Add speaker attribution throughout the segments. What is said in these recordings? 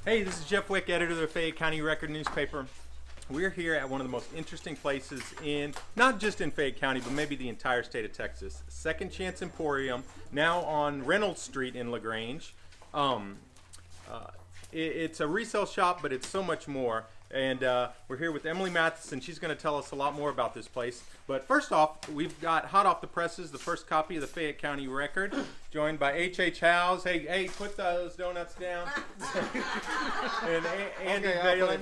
Speaker 1: Hey, this is Jeff Wick, editor of the Fayette County Record newspaper. We're here at one of the most interesting places in, not just in Fayette County, but maybe the entire state of Texas. Second Chance Emporium, now on Reynolds Street in LaGrange. It's a resale shop, but it's so much more. And we're here with Emily Matheson. She's going to tell us a lot more about this place. But first off, we've got hot off the presses the first copy of the Fayette County Record, joined by H.H. Howes. Hey, put those donuts down. And Andy Valen.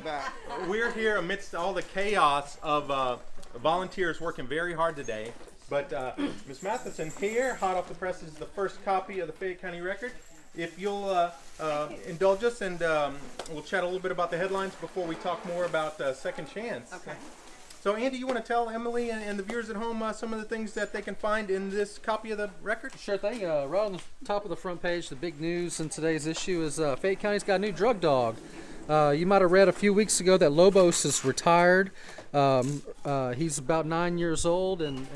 Speaker 1: We're here amidst all the chaos of volunteers working very hard today. But Ms. Matheson here, hot off the presses, the first copy of the Fayette County Record. If you'll indulge us, and we'll chat a little bit about the headlines before we talk more about Second Chance.
Speaker 2: Okay.
Speaker 1: So, Andy, you want to tell Emily and the viewers at home some of the things that they can find in this copy of the record?
Speaker 3: Sure thing. Right on the top of the front page, the big news in today's issue is Fayette County's got a new drug dog. You might have read a few weeks ago that Lobos is retired. He's about 9 years old and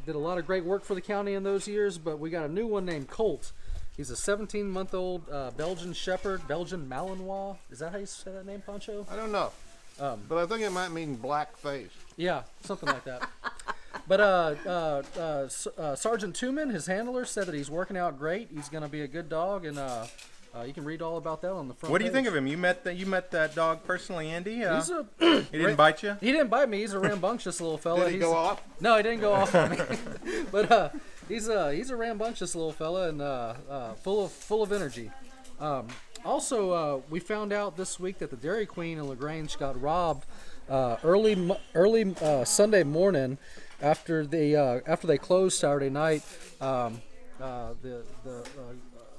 Speaker 3: did a lot of great work for the county in those years, but we got a new one named Colt. He's a 17-month-old Belgian Shepherd, Belgian Malinois. Is that how you say that name, Pancho?
Speaker 4: I don't know, but I think it might mean black face.
Speaker 3: Yeah, something like that. But Sergeant Tooman, his handler, said that he's working out great. He's going to be a good dog, and you can read all about that on the front
Speaker 1: What do you
Speaker 3: page.
Speaker 1: think of him? You met that dog personally, Andy?
Speaker 3: He
Speaker 1: didn't bite you?
Speaker 3: He didn't bite me. He's a rambunctious little fella.
Speaker 4: Did he go off?
Speaker 3: No, he didn't go off on me. But he's a rambunctious little fella and full of energy. Also, we found out this week that the Dairy Queen in LaGrange got robbed early Sunday morning after they closed Saturday night. The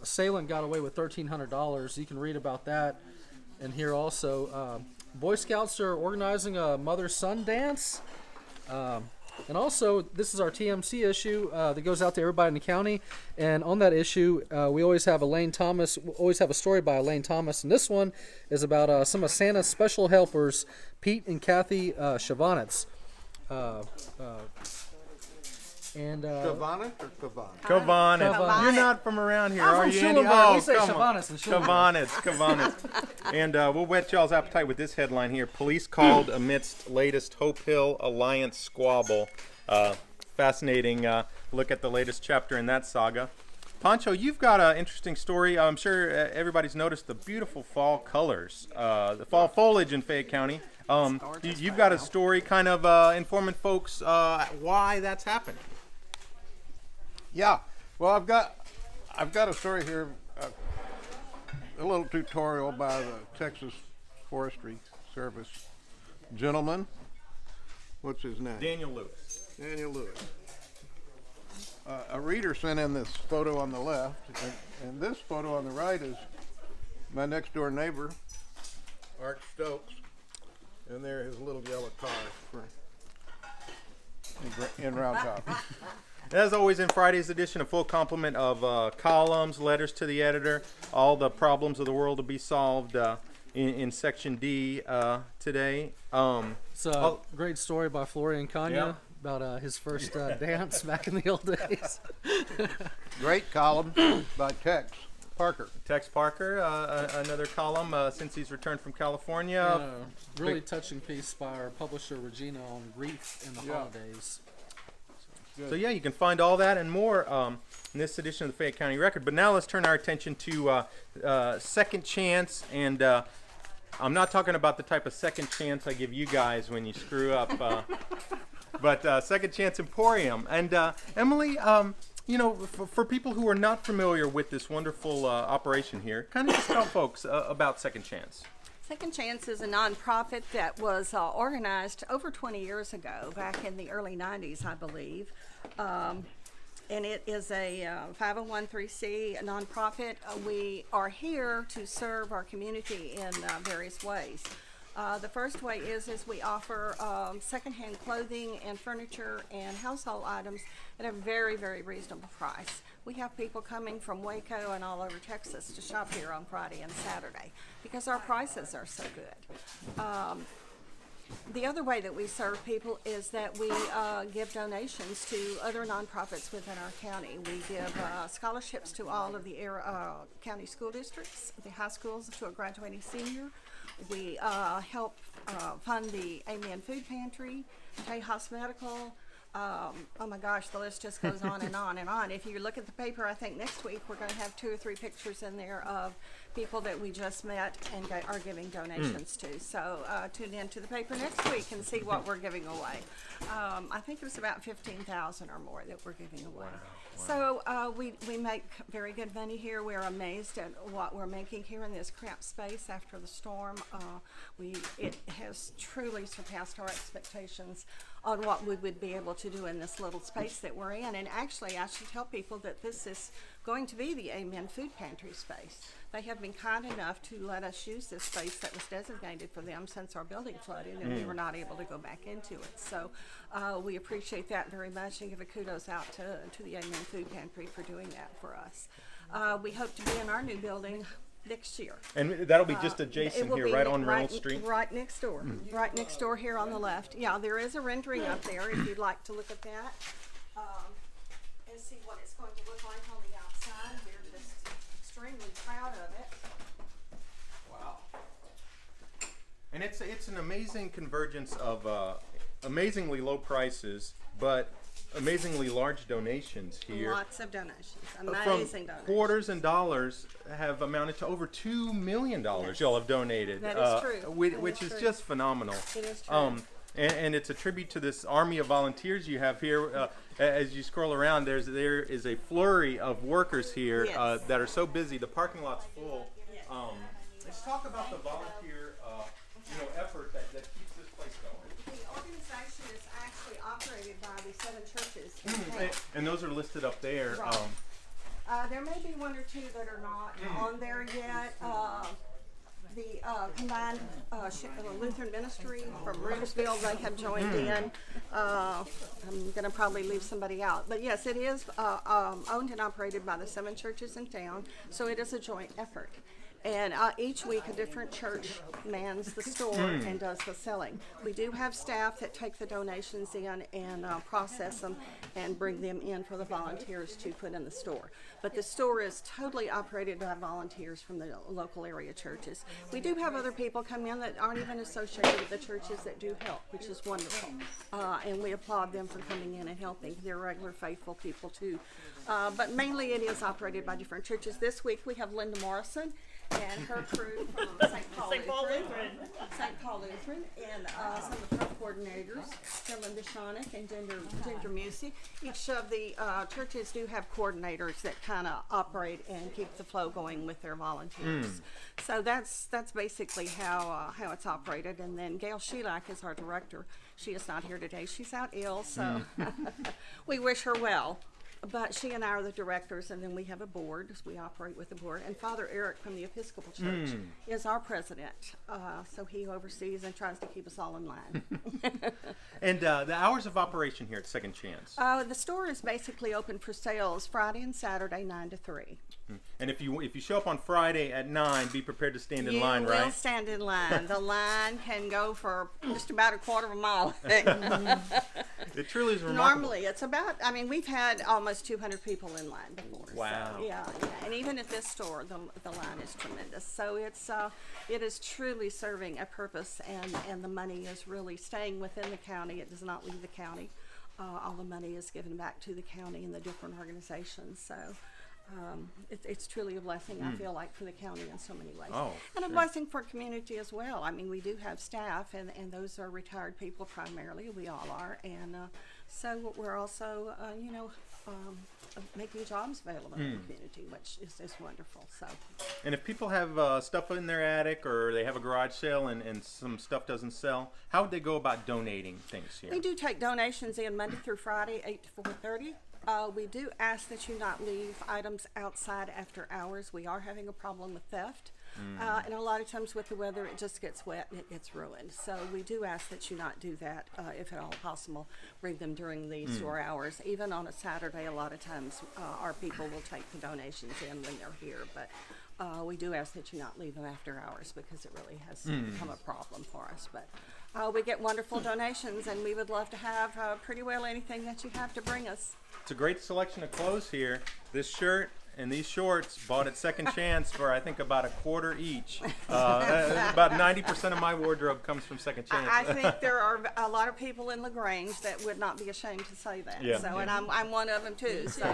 Speaker 3: assailant got away with $1,300. You can read about that and here also. Boy Scouts are organizing a mother-son dance. And also, this is our TMC issue that goes out to everybody in the county. And on that issue, we always have a story by Elaine Thomas. And this one is about some of Santa's special helpers, Pete and Kathy Chavanitz.
Speaker 4: Chavanitz or Chavanitz?
Speaker 1: Chavanitz. You're not from around here,
Speaker 3: I'm
Speaker 1: are
Speaker 3: from
Speaker 1: you, Andy?
Speaker 3: Schulenburg. We say
Speaker 1: come on.
Speaker 3: Chavanitz in Schulenburg.
Speaker 1: Chavanitz. And we'll whet y'all's appetite with this headline here. Police called amidst latest Hope Hill Alliance squabble. Fascinating look at the latest chapter in that saga. Pancho, you've got an interesting story. I'm sure everybody's noticed the beautiful fall colors, the fall foliage in Fayette County. You've got a story kind of informing folks why that's happened.
Speaker 4: Yeah. Well, I've got a story here, a little tutorial by the Texas Forestry Service gentleman. What's his name?
Speaker 1: Daniel Lewis.
Speaker 4: Daniel Lewis. A reader sent in this photo on the left, and this photo on the right is my next door neighbor, Art Stokes, and there his little yellow car in Round Top.
Speaker 1: As always, in Friday's edition, a full complement of columns, letters to the editor, all the problems of the world to be solved in Section D today.
Speaker 3: It's a great story by Florian Kanya.
Speaker 1: Yeah.
Speaker 3: About his first dance back in the old days.
Speaker 4: Great column by Tex Parker.
Speaker 1: Tex Parker, another column since he's returned from California.
Speaker 3: And a really touching piece by our publisher Regina on grief in the holidays.
Speaker 1: So yeah, you can find all that and more in this edition of the Fayette County Record. But now let's turn our attention to Second Chance, and I'm not talking about the type of second chance I give you guys when you screw up. But Second Chance Emporium. And Emily, for people who are not familiar with this wonderful operation here, kind of just tell folks about Second Chance.
Speaker 2: Second Chance is a nonprofit that was organized over 20 years ago, back in the early 90s, I believe. And it is a 501c nonprofit. We are here to serve our community in various ways. The first way is we offer secondhand clothing and furniture and household items at a very, very reasonable price. We have people coming from Waco and all over Texas to shop here on Friday and Saturday because our prices are so good. The other way that we serve people is that we give donations to other nonprofits within our county. We give scholarships to all of the county school districts, the high schools to a graduating senior. We help fund the Amen Food Pantry, Tejas Medical. Oh my gosh, the list just goes on and on and on. If you look at the paper, I think next week we're going to have 2 or 3 pictures in there of people that we just met and are giving donations to. So tune in to the paper next week and see what we're giving away. I think it was about 15,000 or more that we're giving away. So we make very good money here. We're amazed at what we're making here in this cramped space after the storm. It has truly surpassed our expectations on what we would be able to do in this little space that we're in. And actually, I should tell people that this is going to be the Amen Food Pantry space. They have been kind enough to let us use this space that was designated for them since our building flooded, and we were not able to go back into it. So we appreciate that very much and give a kudos out to the Amen Food Pantry for doing that for us. We hope to be in our new building next year.
Speaker 1: And that'll be just
Speaker 2: It
Speaker 1: adjacent
Speaker 2: will
Speaker 1: here,
Speaker 2: be
Speaker 1: right on Reynolds Street?
Speaker 2: Right next door. Right next door here on the left. Yeah, there is a rendering up there if you'd like to look at that and see what it's going to look like on the outside. We're just extremely proud of it.
Speaker 1: Wow. And it's an amazing convergence of amazingly low prices, but amazingly large donations here.
Speaker 2: Lots of donations.
Speaker 1: From
Speaker 2: Amazing donations.
Speaker 1: quarters and dollars have amounted to over $2 million y'all have donated.
Speaker 2: That is true.
Speaker 1: Which
Speaker 2: That is
Speaker 1: is
Speaker 2: true.
Speaker 1: just phenomenal.
Speaker 2: It is true.
Speaker 1: And it's a tribute to this army of volunteers you have here. As you scroll around, there is a flurry of workers here
Speaker 2: Yes.
Speaker 1: that are so busy. The parking lot's full. Let's talk about the volunteer effort that keeps this place going.
Speaker 2: The organization is actually operated by the 7 churches in town.
Speaker 1: And those are listed up there.
Speaker 2: Right. There may be 1 or 2 that are not on there yet. The combined Lutheran ministry from Rivesville, they have joined in. I'm going to probably leave somebody out. But yes, it is owned and operated by the 7 churches in town, so it is a joint effort. And each week a different church mans the store and does the selling. We do have staff that take the donations in and process them and bring them in for the volunteers to put in the store. But the store is totally operated by volunteers from the local area churches. We do have other people come in that aren't even associated with the churches that do help, which is wonderful. And we applaud them for coming in and helping. They're regular faithful people too. But mainly it is operated by different churches. This week we have Linda Morrison and her crew from St. Paul Lutheran. St. Paul Lutheran, and some of the front coordinators, Linda Shonick and Ginger Musey. Each of the churches do have coordinators that kind of operate and keep the flow going with their volunteers. So that's basically how it's operated. And then Gail Sheilak is our director. She is not here today. She's out ill, so we wish her well. But she and I are the directors, and then we have a board. We operate with the board. And Father Eric from the Episcopal Church is our president. So he oversees and tries to keep us all in line.
Speaker 1: And the hours of operation here at Second Chance.
Speaker 2: The store is basically open for sales Friday and Saturday, 9 to 3.
Speaker 1: And if you show up on Friday at 9, be prepared to stand in line,
Speaker 2: You will
Speaker 1: right?
Speaker 2: stand in line. The line can go for just about a quarter of a mile.
Speaker 1: It truly is remarkable.
Speaker 2: Normally, it's about, we've had almost 200 people in line before.
Speaker 1: Wow.
Speaker 2: So, yeah. And even at this store, the line is tremendous. So it is truly serving a purpose, and the money is really staying within the county. It does not leave the county. All the money is given back to the county and the different organizations. So it's truly a blessing, I feel like, for the county in so many ways.
Speaker 1: Oh,
Speaker 2: and a
Speaker 1: sure.
Speaker 2: blessing for community as well. We do have staff, and those are retired people primarily. We all are. And so we're also, making jobs available in the community, which is wonderful. So.
Speaker 1: And if people have stuff in their attic, or they have a garage sale and some stuff doesn't sell, how would they go about donating things here?
Speaker 2: We do take donations in Monday through Friday, 8 to 4:30. We do ask that you not leave items outside after hours. We are having a problem with theft. And a lot of times with the weather, it just gets wet and it gets ruined. So we do ask that you not do that if at all possible. Bring them during the store hours. Even on a Saturday, a lot of times our people will take the donations in when they're here. But we do ask that you not leave them after hours because it really has become a problem for us. But we get wonderful donations, and we would love to have pretty well anything that you have to bring us.
Speaker 1: It's a great selection of clothes here. This shirt and these shorts bought at Second Chance for I think about $1 each. About 90% of my wardrobe comes from Second Chance.
Speaker 2: I think there are a lot of people in LaGrange that would not be ashamed to say that.
Speaker 1: Yeah.
Speaker 2: So, and I'm one of them too. So,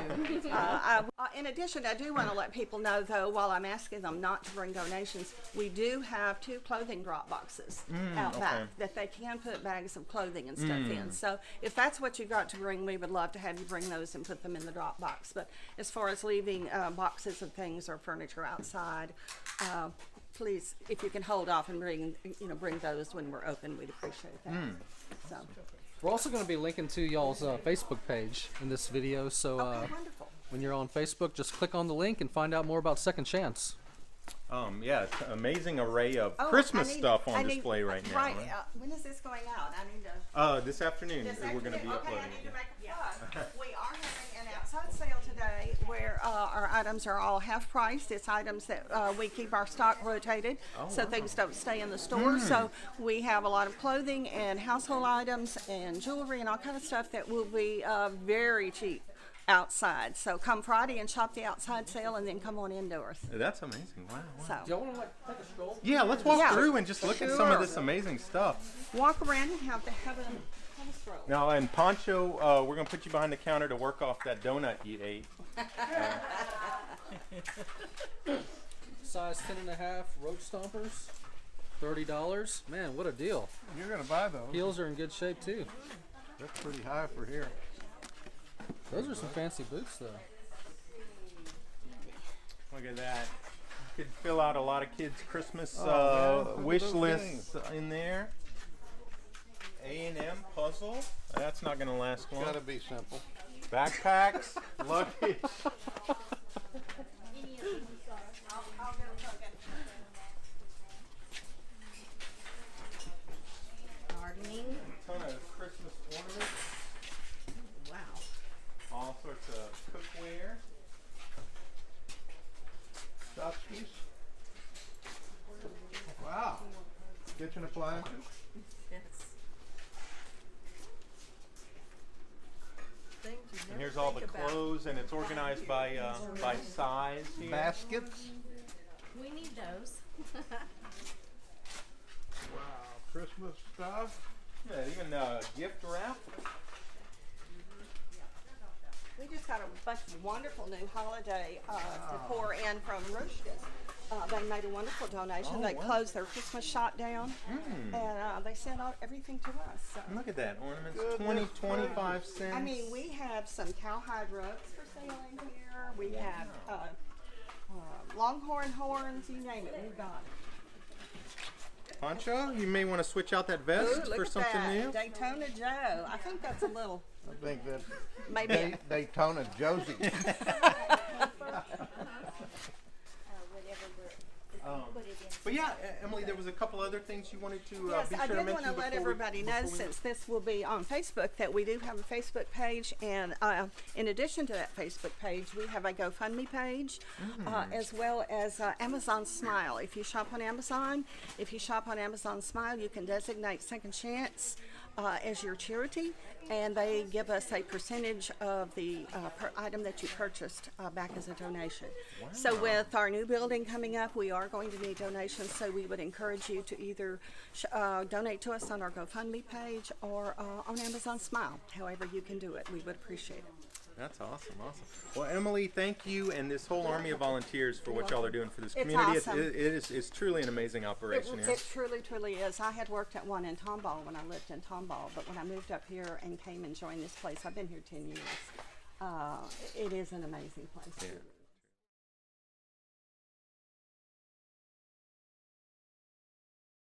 Speaker 2: in addition, I do want to let people know, though, while I'm asking them not to bring donations, we do have 2 clothing drop boxes out back that they can put bags of clothing and stuff in. So, if that's what you got to bring, we would love to have you bring those and put them in the drop box. But as far as leaving boxes of things or furniture outside, please, if you can hold off and bring those when we're open, we'd appreciate that. So,
Speaker 3: We're also going to be linking to y'all's Facebook page in this video, so
Speaker 2: wonderful.
Speaker 3: when you're on Facebook, just click on the link and find out more about Second Chance.
Speaker 1: Yeah, it's an amazing array of
Speaker 2: Oh,
Speaker 1: Christmas
Speaker 2: I need-
Speaker 1: stuff on
Speaker 2: I need-
Speaker 1: display right now.
Speaker 2: Right. When is this going out? I need to.
Speaker 1: This afternoon
Speaker 2: This
Speaker 1: we're going to be
Speaker 2: afternoon?
Speaker 1: uploading
Speaker 2: Okay, I need
Speaker 1: it.
Speaker 2: to make a plug. We are having an outside sale today where our items are all half priced. It's items that we keep our stock rotated so things don't stay in the store. So we have a lot of clothing and household items and jewelry and all kind of stuff that will be very cheap outside. So come Friday and shop the outside sale and then come on indoors.
Speaker 1: That's amazing. Wow.
Speaker 2: So
Speaker 3: Do y'all want to take a stroll?
Speaker 1: Yeah, let's walk
Speaker 2: Yeah.
Speaker 1: through and just look at some of this amazing stuff.
Speaker 2: walk around and have a stroll.
Speaker 1: Now, and Poncho, we're going to put you behind the counter to work off that donut you ate.
Speaker 3: Size 10.5 road stompers, $30. Man, what a deal.
Speaker 4: You're gonna buy those.
Speaker 3: Heels are in good shape too.
Speaker 4: That's pretty high for here.
Speaker 3: Those are some fancy boots though.
Speaker 1: Look at that. You could fill out a lot of kids' Christmas
Speaker 4: Oh, man, look at
Speaker 1: wish
Speaker 4: those
Speaker 1: lists in there. A&M puzzle. That's not going to last long.
Speaker 4: Gotta be simple.
Speaker 1: Backpacks, luggage.
Speaker 2: Gardening.
Speaker 1: Ton of Christmas ornaments.
Speaker 2: Wow.
Speaker 1: All sorts of cookware.
Speaker 4: Tchotchkes. Wow. Kitchen appliances.
Speaker 1: And here's all the clothes, and it's organized by size here.
Speaker 4: Baskets.
Speaker 5: We need those.
Speaker 4: Wow. Christmas stuff.
Speaker 1: Yeah, even gift wrap.
Speaker 2: We just got a bunch of wonderful new holiday decor in from Rushkas. They made a wonderful donation.
Speaker 1: Oh,
Speaker 2: They
Speaker 1: wow.
Speaker 2: closed their Christmas shop down, and they sent out everything to us. So.
Speaker 1: Look at that. Ornaments,
Speaker 4: Goodness
Speaker 1: 25 cents.
Speaker 2: I mean, we have some cowhide rugs for sale in here. We have longhorn horns, you name it, we've got it.
Speaker 1: Poncho, you may want to switch out that vest
Speaker 2: Ooh, look
Speaker 1: for
Speaker 2: at
Speaker 1: something
Speaker 2: that.
Speaker 1: new.
Speaker 2: Daytona Joe. I think that's a little,
Speaker 4: I think that's
Speaker 2: maybe.
Speaker 4: Daytona Josie.
Speaker 1: But yeah, Emily, there was a couple other things you wanted to
Speaker 2: Yes,
Speaker 1: be
Speaker 2: I
Speaker 1: sure to
Speaker 2: did
Speaker 1: mention
Speaker 2: want to let
Speaker 1: before we-
Speaker 2: everybody know,
Speaker 1: before we-
Speaker 2: since this will be on Facebook, that we do have a Facebook page, and in addition to that Facebook page, we have a GoFundMe page, as well as Amazon Smile. If you shop on Amazon, Smile, you can designate Second Chance as your charity, and they give us a percentage of the per item that you purchased back as a donation. So with our new building coming up, we are going to need donations, so we would encourage you to either donate to us on our GoFundMe page or on Amazon Smile. However you can do it, we would appreciate it.
Speaker 1: That's awesome, awesome. Well, Emily, thank you, and this whole army of volunteers for what y'all are doing for this
Speaker 2: It's
Speaker 1: community.
Speaker 2: awesome.
Speaker 1: It's truly an amazing operation here.
Speaker 2: It truly, truly is. I had worked at one in Tomball when I lived in Tomball, but when I moved up here and came and joined this place, I've been here 10 years. It is an amazing place.
Speaker 1: Yeah.